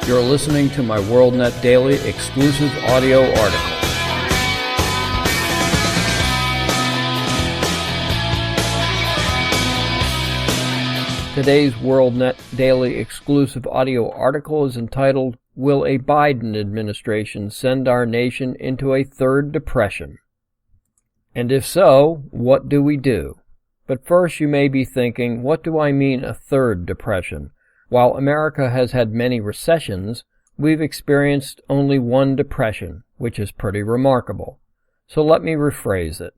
You're listening to my WorldNet Daily exclusive audio article. Today's WorldNet Daily exclusive audio article is entitled, "Will a Biden administration send our nation into a third depression? And if so, what do we do?" But first you may be thinking, what do I mean a third depression? While America has had many recessions, we've experienced only one depression, which is pretty remarkable. So let me rephrase it.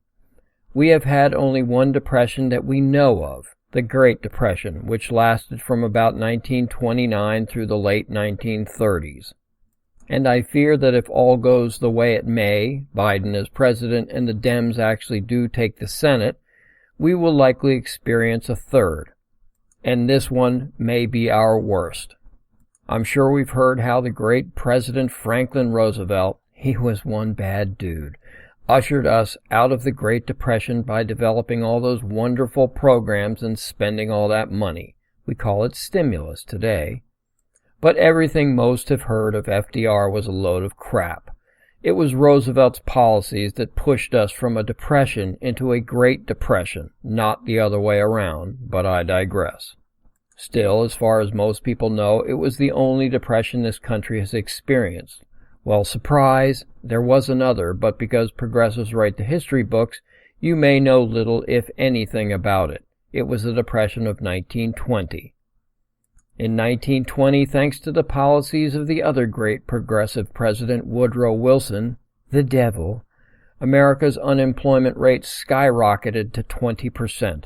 We have had only one depression that we know of, the Great Depression, which lasted from about 1929 through the late 1930s. And I fear that if all goes the way it may, Biden as president and the Dems actually do take the Senate, we will likely experience a third. And this one may be our worst. I'm sure we've heard how the great President Franklin Roosevelt, he was one bad dude, ushered us out of the Great Depression by developing all those wonderful programs and spending all that money. We call it stimulus today. But everything most have heard of FDR was a load of crap. It was Roosevelt's policies that pushed us from a depression into a Great Depression, not the other way around, but I digress. Still, as far as most people know, it was the only depression this country has experienced. Well, surprise, there was another, but because progressives write the history books, you may know little, if anything, about it. It was the Depression of 1920. In 1920, thanks to the policies of the other great progressive president, Woodrow Wilson, the devil, America's unemployment rate skyrocketed to 20%.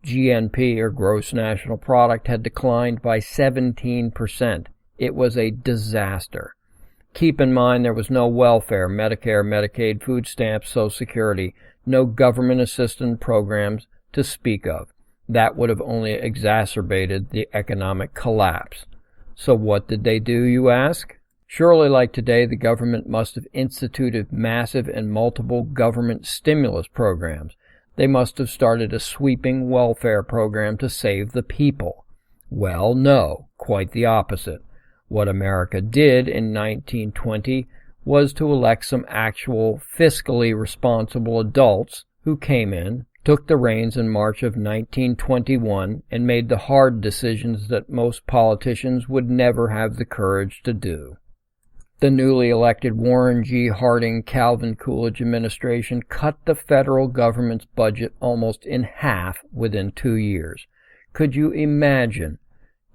GNP, or Gross National Product, had declined by 17%. It was a disaster. Keep in mind there was no welfare, Medicare, Medicaid, food stamps, Social Security, no government assistance programs to speak of. That would have only exacerbated the economic collapse. So what did they do, you ask? Surely, like today, the government must have instituted massive and multiple government stimulus programs. They must have started a sweeping welfare program to save the people. Well, no, quite the opposite. What America did in 1920 was to elect some actual fiscally responsible adults who came in, took the reins in March of 1921, and made the hard decisions that most politicians would never have the courage to do. The newly elected Warren G. Harding Calvin Coolidge administration cut the federal government's budget almost in half within 2 years. Could you imagine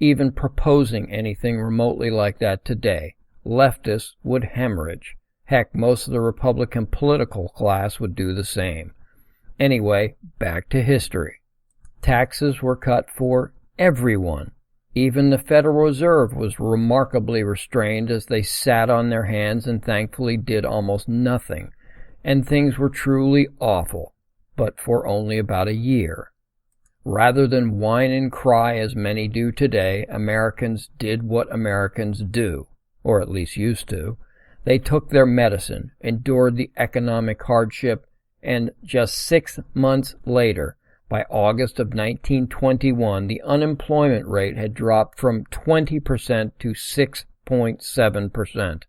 even proposing anything remotely like that today? Leftists would hemorrhage. Heck, most of the Republican political class would do the same. Anyway, back to history. Taxes were cut for everyone. Even the Federal Reserve was remarkably restrained as they sat on their hands and thankfully did almost nothing. And things were truly awful, but for only about a year. Rather than whine and cry as many do today, Americans did what Americans do, or at least used to. They took their medicine, endured the economic hardship, and just 6 months later, by August of 1921, the unemployment rate had dropped from 20% to 6.7%.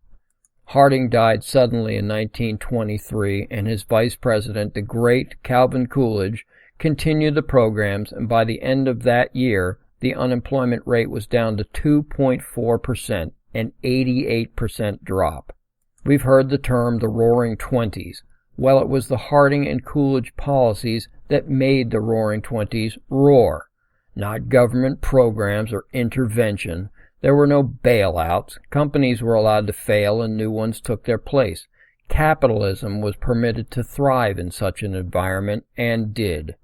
Harding died suddenly in 1923, and his vice president, the great Calvin Coolidge, continued the programs, and by the end of that year, the unemployment rate was down to 2.4%, an 88% drop. We've heard the term the Roaring Twenties. Well, it was the Harding and Coolidge policies that made the Roaring Twenties roar. Not government programs or intervention. There were no bailouts. Companies were allowed to fail and new ones took their place. Capitalism was permitted to thrive in such an environment, and did.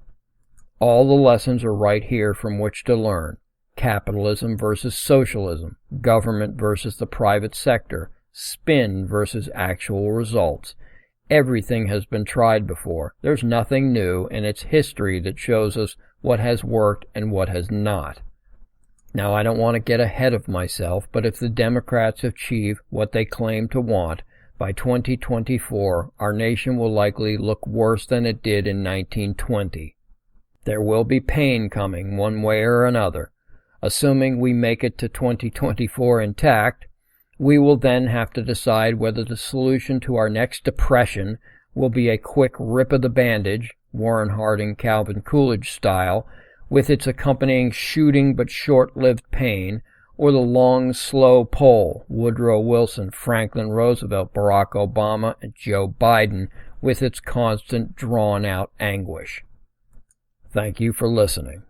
All the lessons are right here from which to learn. Capitalism versus socialism. Government versus the private sector. Spin versus actual results. Everything has been tried before. There's nothing new, and it's history that shows us what has worked and what has not. Now, I don't want to get ahead of myself, but if the Democrats achieve what they claim to want, by 2024, our nation will likely look worse than it did in 1920. There will be pain coming one way or another. Assuming we make it to 2024 intact, We will then have to decide whether the solution to our next depression will be a quick rip of the bandage, Warren Harding, Calvin Coolidge style, with its accompanying shooting but short-lived pain, or the long, slow pull, Woodrow Wilson, Franklin Roosevelt, Barack Obama, and Joe Biden, with its constant, drawn-out anguish. Thank you for listening.